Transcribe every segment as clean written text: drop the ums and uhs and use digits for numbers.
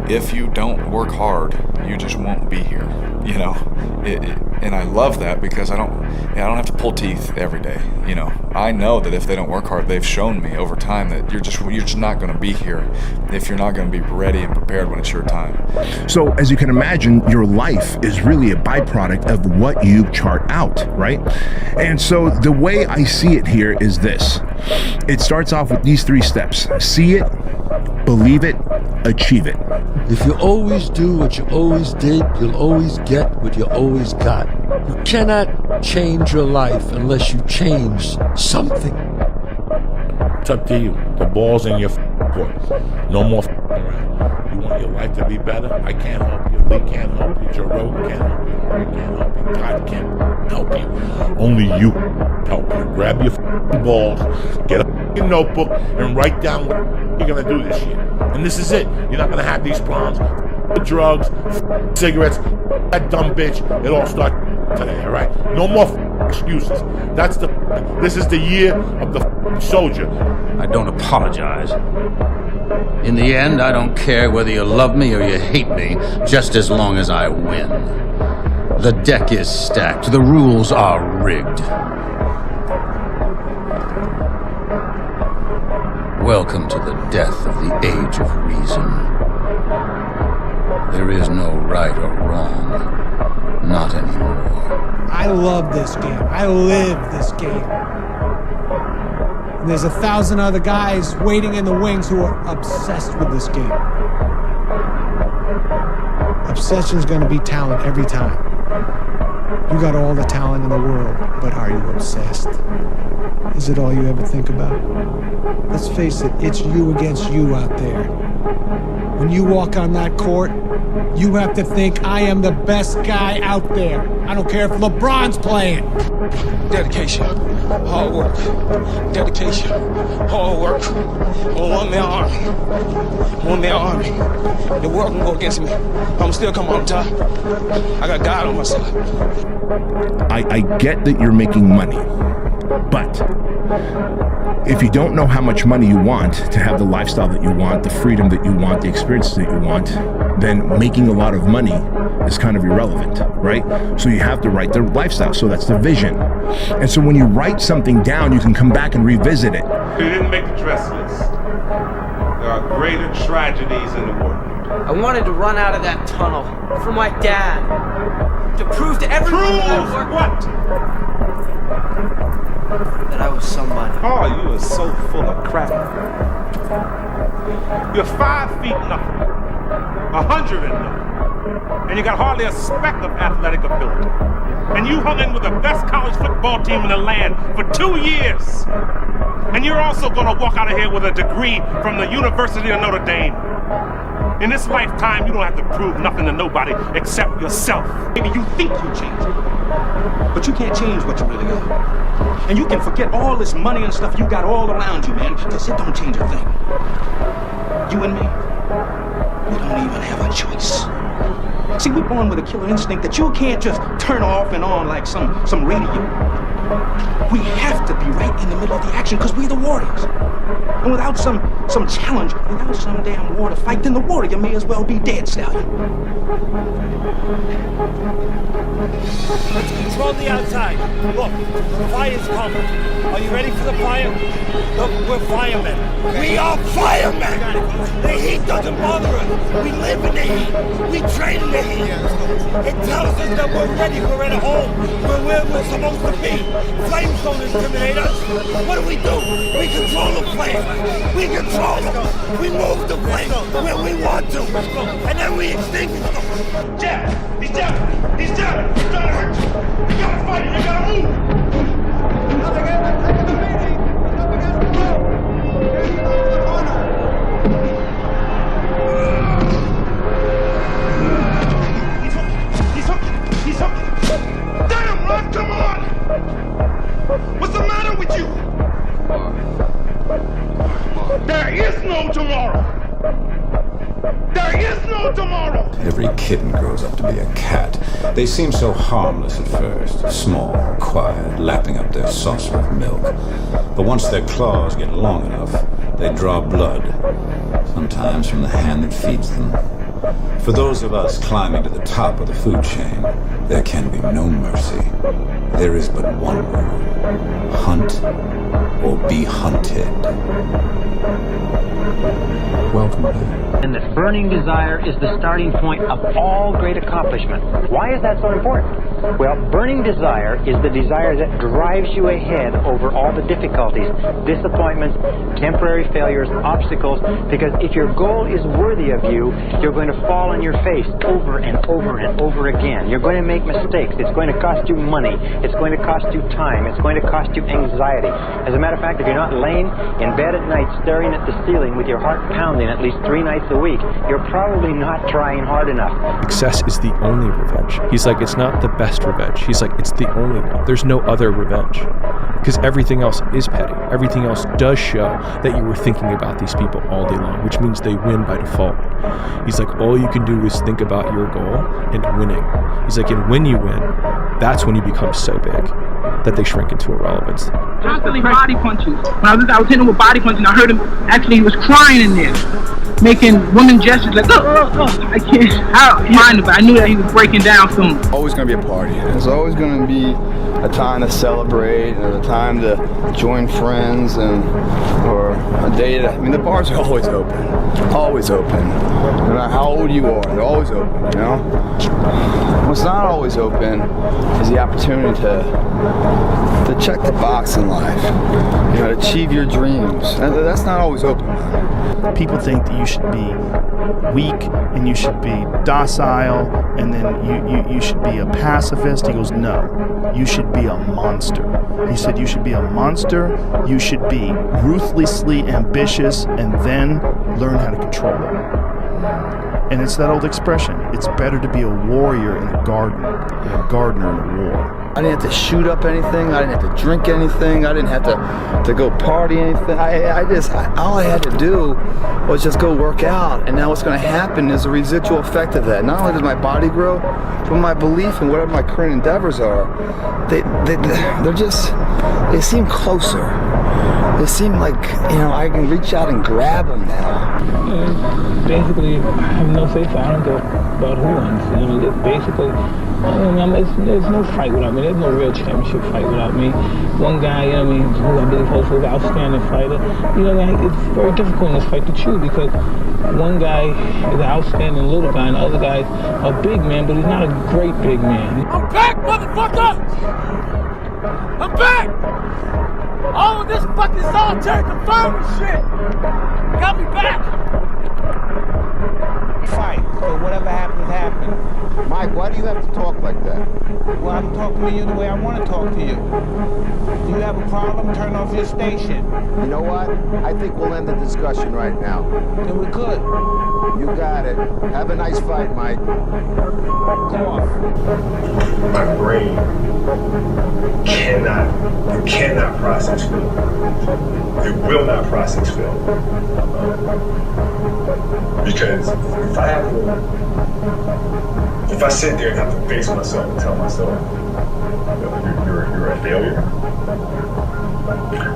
if you don't work hard, you just won't be here, you know. And I love that because I don't have to pull teeth every day, you know. I know that if they don't work hard, they've shown me over time that you're just not going to be here if you're not going to be ready and prepared when it's your time. So as you can imagine, your life is really a byproduct of what you chart out, right? And so the way I see it here is this. It starts off with these 3 steps. See it, believe it, achieve it. If you always do what you always did, you'll always get what you always got. You cannot change your life unless you change something. It's up to you. The ball's in your court. No more around. You want your life to be better? I can't help you. Lee can't help you. Joe Rogan can't help you. Harry can't help you. God can't help you. Only you help you. Grab your balls, get a notebook, and write down what you're going to do this year. And this is it. You're not going to have these problems. Drugs, cigarettes, that dumb bitch. It all starts today, all right? No more excuses. This is the year of the soldier. I don't apologize. In the end, I don't care whether you love me or you hate me, just as long as I win. The deck is stacked. The rules are rigged. Welcome to the death of the age of reason. There is no right or wrong. Not anymore. I love this game. I live this game. And there's 1,000 other guys waiting in the wings who are obsessed with this game. Obsession's gonna be talent every time. You got all the talent in the world, but are you obsessed? Is it all you ever think about? Let's face it, it's you against you out there. When you walk on that court, you have to think, I am the best guy out there. I don't care if LeBron's playing. Dedication, hard work. Dedication, hard work. I'm a one-man army. One-man army. The world can go against me. I'm still coming on top. I got God on my side. I get that you're making money, but if you don't know how much money you want to have the lifestyle that you want, the freedom that you want, the experiences that you want, then making a lot of money is kind of irrelevant, right? So you have to write the lifestyle. So that's the vision. And so when you write something down, you can come back and revisit it. You didn't make the dress list. There are greater tragedies in the world. I wanted to run out of that tunnel for my dad. To prove to everyone Prove what? that I was somebody. Oh, you are so full of crap. You're 5 feet nothing, 100 and nothing, and you got hardly a speck of athletic ability. And you hung in with the best college football team in the land for 2 years. And you're also gonna walk out of here with a degree from the University of Notre Dame. In this lifetime, you don't have to prove nothing to nobody except yourself. Maybe you think you change it, but you can't change what you really are. And you can forget all this money and stuff you got all around you, man, because it don't change a thing. You and me, we don't even have a choice. See, we're born with a killer instinct that you can't just turn off and on like some radio. We have to be right in the middle of the action because we're the warriors. And without some challenge, without some damn war to fight, then the warrior may as well be dead, Stallion. Let's control the outside. Look, the fire's coming. Are you ready for the fire? Look, we're firemen. We are firemen! The heat doesn't bother us. We live in the heat. We train in the heat. It tells us that we're ready. We're at home. We're where we're supposed to be. Flames don't intimidate us. What do? We control the flame. We control them. We move the flame where we want to. And then we extinguish them. Jeff! He's down! He's down! He's trying to hurt you! You gotta fight! You gotta move! Nothing else. Take the meeting! Nothing else to go! Here's the corner! He's hooked! Damn, Ron, come on! What's the matter with you? There is no tomorrow! There is no tomorrow! Every kitten grows up to be a cat. They seem so harmless at first, small, quiet, lapping up their saucer of milk. But once their claws get long enough, they draw blood, sometimes from the hand that feeds them, For those of us climbing to the top of the food chain, there can be no mercy. There is but one rule: hunt or be hunted. Welcome back. And that burning desire is the starting point of all great accomplishment. Why is that so important? Well, burning desire is the desire that drives you ahead over all the difficulties, disappointments, temporary failures, obstacles, because if your goal is worthy of you, you're going to fall on your face over and over and over again. You're going to make mistakes. It's going to cost you money. It's going to cost you time. It's going to cost you anxiety. As a matter of fact, if you're not laying in bed at night staring at the ceiling with your heart pounding at least 3 nights a week, you're probably not trying hard enough. Success is the only revenge. He's like, it's not the best revenge. He's like, it's the only one. There's no other revenge. Because everything else is petty. Everything else does show that you were thinking about these people all day long, which means they win by default. He's like, all you can do is think about your goal and winning. He's like, and when you win, that's when you become so big that they shrink into irrelevance. Constantly body punches. When I was hitting him with body punches, and I heard him, actually he was crying in there, making woman gestures like, I can't, mind him, but I knew that he was breaking down soon. Always going to be a party. There's always going to be a time to celebrate and a time to join friends or a day to, I mean, the bars are always open. Always open. No matter how old you are, they're always open, you know? What's not always open is the opportunity to check the box in life, you know, to achieve your dreams. That's not always open. People think that you should be weak and you should be docile and then you should be a pacifist. He goes, no, you should be a monster. He said you should be a monster, you should be ruthlessly ambitious, and then learn how to control it. And it's that old expression, it's better to be a warrior in a garden than a gardener in a war. I didn't have to shoot up anything, I didn't have to drink anything, I didn't have to go party anything. All I had to do was just go work out, and now what's going to happen is a residual effect of that. Not only does my body grow, but my belief in whatever my current endeavors are, they seem closer. They seem like, you know, I can reach out and grab them now. Basically, I have no say so. I don't care about who wins. You know, it's basically, there's no fight without me. There's no real championship fight without me. One guy, you know what I mean, who I believe holds an outstanding fighter. You know, like, it's very difficult in this fight to choose because one guy is an outstanding little guy and the other guy's a big man, but he's not a great big man. I'm back, motherfucker! I'm back! All of this fucking solitary confinement shit got me back! Fight, so whatever happens, happens. Mike, why do you have to talk like that? Well, I'm talking to you the way I want to talk to you. If you have a problem, turn off your station. You know what? I think we'll end the discussion right now. Then we could. You got it. Have a nice fight, Mike. Come on. My brain cannot process film. It will not process film. Because if I sit there and have to face myself and tell myself, you're a failure,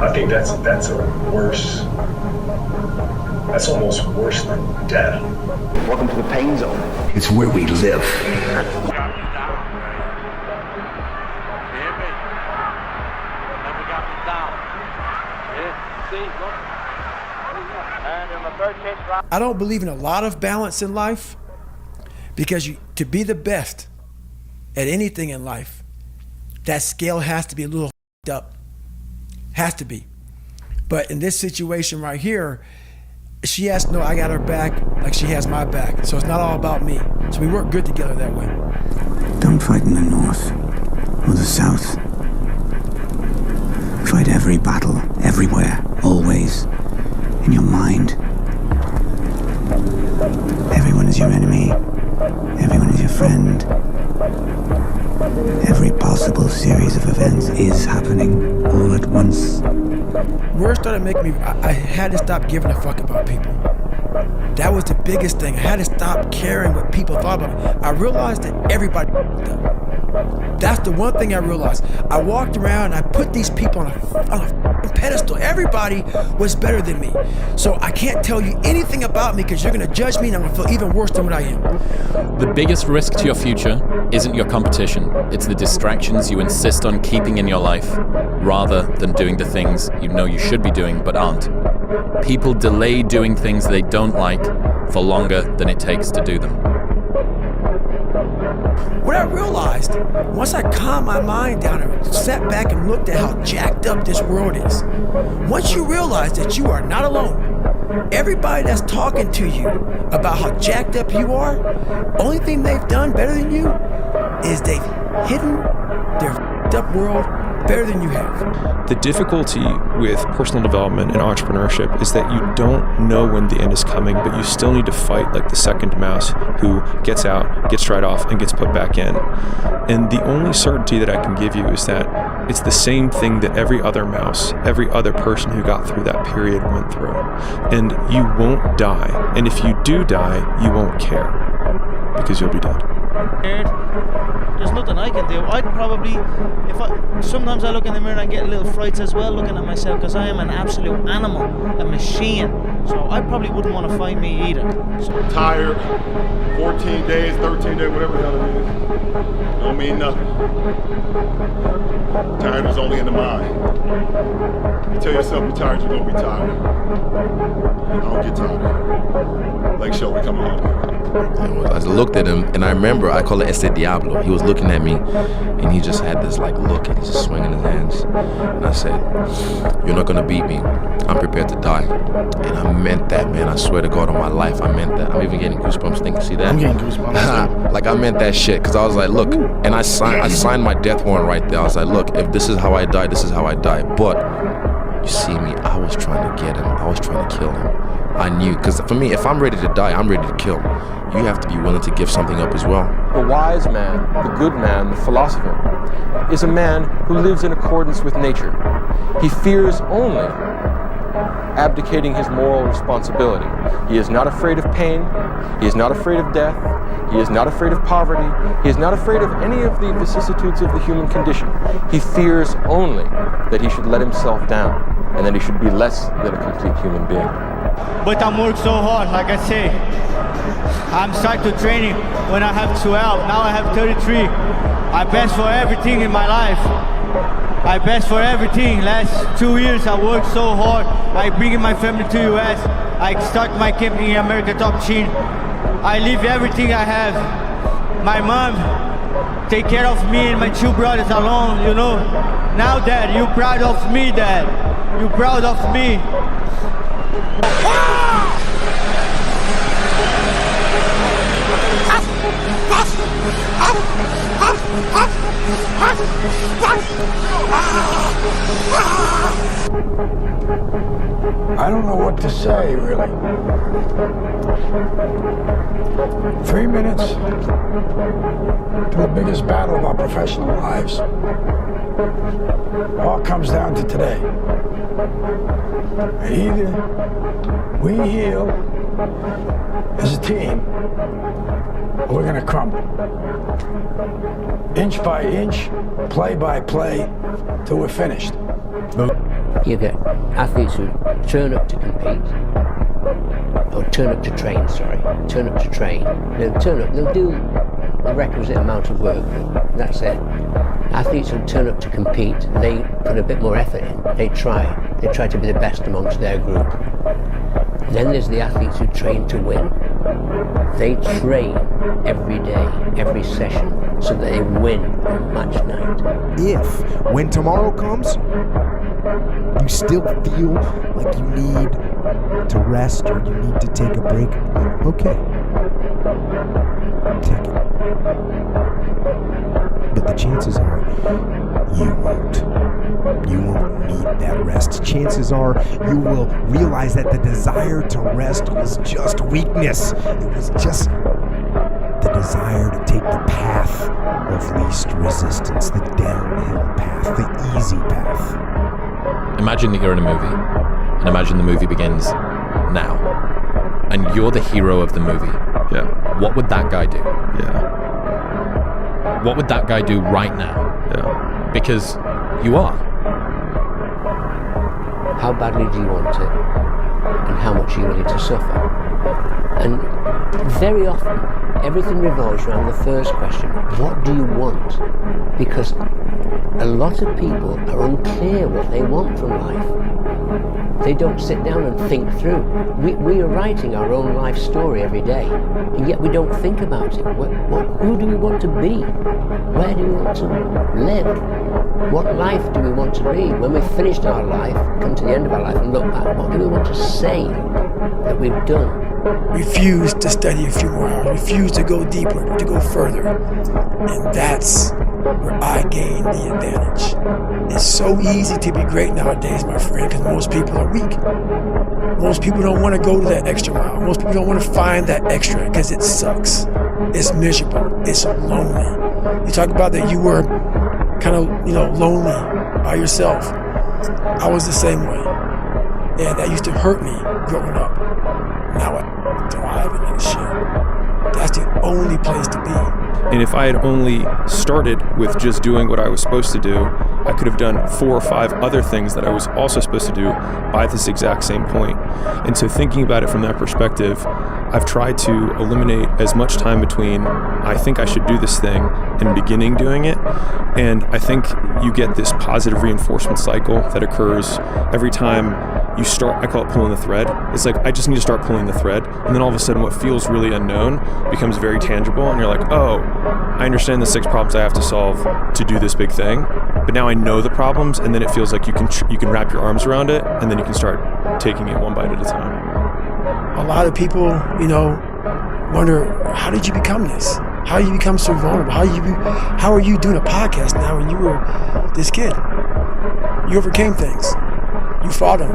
I think that's almost worse than death. Welcome to the pain zone. It's where we live. I don't believe in a lot of balance in life because to be the best at anything in life, that scale has to be a little up. Has to be. But in this situation right here, she has to know I got her back like she has my back. So it's not all about me. So we work good together that way. Don't fight in the North or the South. Fight every battle, everywhere, always, in your mind. Everyone is your enemy. Everyone is your friend. Every possible series of events is happening all at once. Where it started making me, I had to stop giving a fuck about people. That was the biggest thing. I had to stop caring what people thought about me. I realized that everybody up. That's the one thing I realized. I walked around and I put these people on a pedestal. Everybody was better than me. So I can't tell you anything about me because you're going to judge me and I'm going to feel even worse than what I am. The biggest risk to your future isn't your competition. It's the distractions you insist on keeping in your life rather than doing the things you know you should be doing but aren't. People delay doing things they don't like for longer than it takes to do them. What I realized, once I calmed my mind down and sat back and looked at how jacked up this world is, once you realize that you are not alone, everybody that's talking to you about how jacked up you are, only thing they've done better than you is they've hidden their up world better than you have. The difficulty with personal development and entrepreneurship is that you don't know when the end is coming, but you still need to fight like the second mouse who gets out, gets dried off, and gets put back in. And the only certainty that I can give you is that it's the same thing that every other mouse, every other person who got through that period went through. And you won't die. And if you do die, you won't care because you'll be dead. There's nothing I can do. I'd probably, sometimes I look in the mirror and I get little frights as well looking at myself because I am an absolute animal, a machine. So I probably wouldn't want to fight me either. Tired, 14 days, 13 days, whatever the hell it is. Don't mean nothing. Tired is only in the mind. You tell yourself you're tired, you're gonna be tired. I don't get tired. Leg show, we come home. I looked at him, and I remember I call it ese diablo. He was looking at me, and he just had this like look, and he's just swinging his hands. And I said, "You're not gonna beat me. I'm prepared to die." And I meant that, man. I swear to God on my life, I meant that. I'm even getting goosebumps thinking. See that? I'm getting goosebumps. Like I meant that shit, cause I was like, look, and I signed my death warrant right there. I was like, look, if this is how I die, this is how I die. But you see me, I was trying to get him. I was trying to kill him. I knew, because for me, if I'm ready to die, I'm ready to kill. You have to be willing to give something up as well. The wise man, the good man, the philosopher, is a man who lives in accordance with nature. He fears only abdicating his moral responsibility. He is not afraid of pain. He is not afraid of death. He is not afraid of poverty. He is not afraid of any of the vicissitudes of the human condition. He fears only that he should let himself down and that he should be less than a complete human being. But I'm working so hard, like I say. I'm starting to training when I have 12, now I have 33. I best for everything in my life. I best for everything. Last 2 years I worked so hard. I bring my family to US. I start my camp in America Top Team. I leave everything I have. My mom take care of me and my two brothers alone, you know. Now Dad, you proud of me, Dad. You proud of me. I don't know what to say, really. 3 minutes to the biggest battle of our professional lives. All comes down to today. Either we heal as a team, or we're gonna crumble. Inch by inch, play by play, till we're finished. You get athletes who turn up to compete, or turn up to train, turn up to train. They'll turn up, they'll do the requisite amount of work, that's it. Athletes who turn up to compete, they put a bit more effort in, they try to be the best amongst their group. Then there's the athletes who train to win. They train every day, every session, so that they win on match night. If, when tomorrow comes, you still feel like you need to rest or you need to take a break, okay, take it. But the chances are you won't. You won't need that rest. Chances are you will realize that the desire to rest was just weakness. It was just the desire to take the path of least resistance, the downhill path, the easy path. Imagine that you're in a movie, and imagine the movie begins now, and you're the hero of the movie. Yeah. What would that guy do? Yeah. what would that guy do right now? Yeah. Because you are. How badly do you want it? And how much are you willing to suffer? And very often, everything revolves around the first question, what do you want? Because a lot of people are unclear what they want from life. They don't sit down and think through. We are writing our own life story every day, and yet we don't think about it. Who do we want to be? Where do we want to live? What life do we want to lead? When we've finished our life, come to the end of our life and look back, what do we want to say that we've done? Refuse to study a few more hours, refuse to go deeper, to go further. And that's where I gain the advantage. It's so easy to be great nowadays, my friend, because most people are weak. Most people don't want to go to that extra mile. Most people don't want to find that extra because it sucks. It's miserable. It's lonely. You talk about that you were kind of, lonely by yourself. I was the same way. And that used to hurt me growing up. Now I thrive in that shit. That's the only place to be. And if I had only started with just doing what I was supposed to do, I could have done 4 or 5 other things that I was also supposed to do by this exact same point. And so thinking about it from that perspective, I've tried to eliminate as much time between I think I should do this thing and beginning doing it. And I think you get this positive reinforcement cycle that occurs every time you start. I call it pulling the thread. It's like, I just need to start pulling the thread. And then all of a sudden what feels really unknown becomes very tangible. And you're like, oh, I understand the 6 problems I have to solve to do this big thing. But now I know the problems, and then it feels like you can wrap your arms around it, and then you can start taking it one bite at a time. A lot of people, wonder, how did you become this? How did you become so vulnerable? How are you doing a podcast now when you were this kid? You overcame things. You fought them.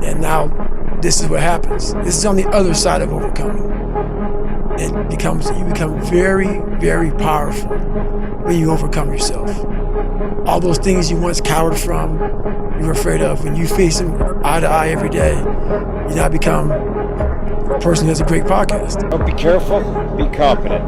And now this is what happens. This is on the other side of overcoming. You become very, very powerful when you overcome yourself. All those things you once cowered from, you were afraid of, when you face them eye to eye every day, you now become a person who has a great podcast. Don't be careful, be competent.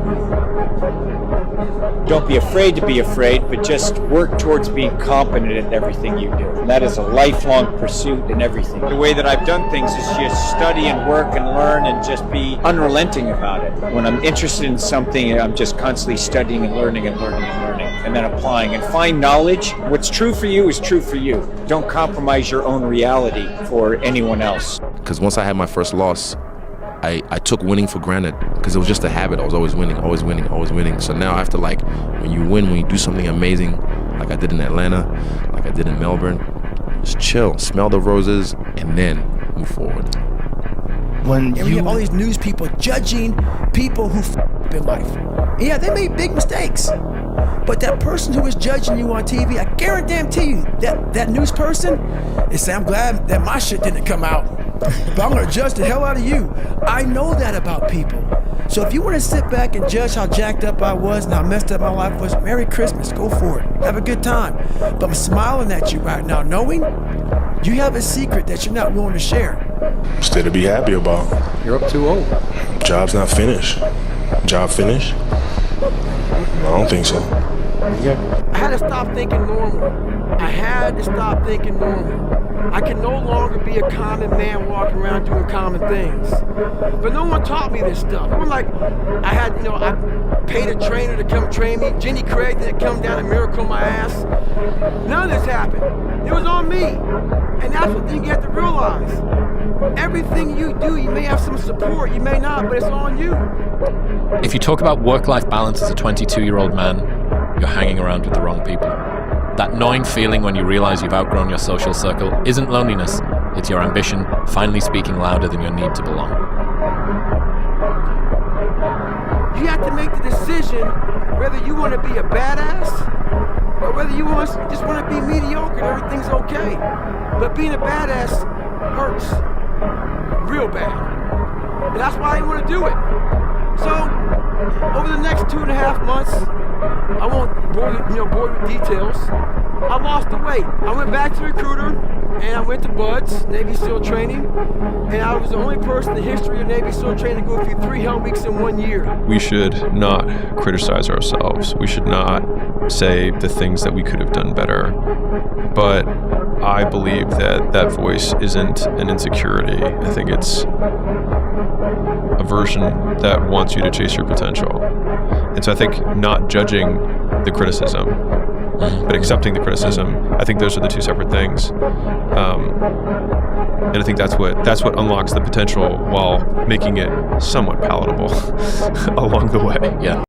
Don't be afraid to be afraid, but just work towards being competent in everything you do. And that is a lifelong pursuit in everything. The way that I've done things is just study and work and learn and just be unrelenting about it. When I'm interested in something, I'm just constantly studying and learning and learning and learning, and then applying. And find knowledge. What's true for you is true for you. Don't compromise your own reality for anyone else. Because once I had my first loss, I took winning for granted because it was just a habit. I was always winning, always winning, always winning. So now I have to, when you win, when you do something amazing, like I did in Atlanta, like I did in Melbourne, just chill, smell the roses, and then move forward. And we have all these news people judging people who up in life. Yeah, they made big mistakes. But that person who is judging you on TV, I guarantee you, that news person is saying, I'm glad that my shit didn't come out. But I'm going to judge the hell out of you. I know that about people. So if you want to sit back and judge how jacked up I was and how messed up my life was, Merry Christmas, go for it. Have a good time. But I'm smiling at you right now, knowing you have a secret that you're not willing to share. Still to be happy about. You're up too old. Job's not finished. Job finished? I don't think so. I had to stop thinking normal. I had to stop thinking normal. I can no longer be a common man walking around doing common things. But no one taught me this stuff. It was like I paid a trainer to come train me. Jenny Craig didn't come down and miracle my ass. None of this happened. It was on me. And that's the thing you have to realize. Everything you do, you may have some support, you may not, but it's on you. If you talk about work-life balance as a 22-year-old man, you're hanging around with the wrong people. That gnawing feeling when you realize you've outgrown your social circle isn't loneliness, it's your ambition finally speaking louder than your need to belong. You have to make the decision whether you want to be a badass or whether you just want to be mediocre and everything's okay. But being a badass hurts real bad. And that's why I want to do it. So, over the next 2.5 months, I won't bore you with details. I lost the weight. I went back to the recruiter. and I went to Buds, Navy SEAL training, and I was the only person in the history of Navy SEAL training to go through 3 Hell Weeks in 1 year. We should not criticize ourselves. We should not say the things that we could have done better. But I believe that that voice isn't an insecurity. I think it's a version that wants you to chase your potential. And so I think not judging the criticism, but accepting the criticism, I think those are the two separate things. And I think that's what unlocks the potential while making it somewhat palatable along the way. Yeah.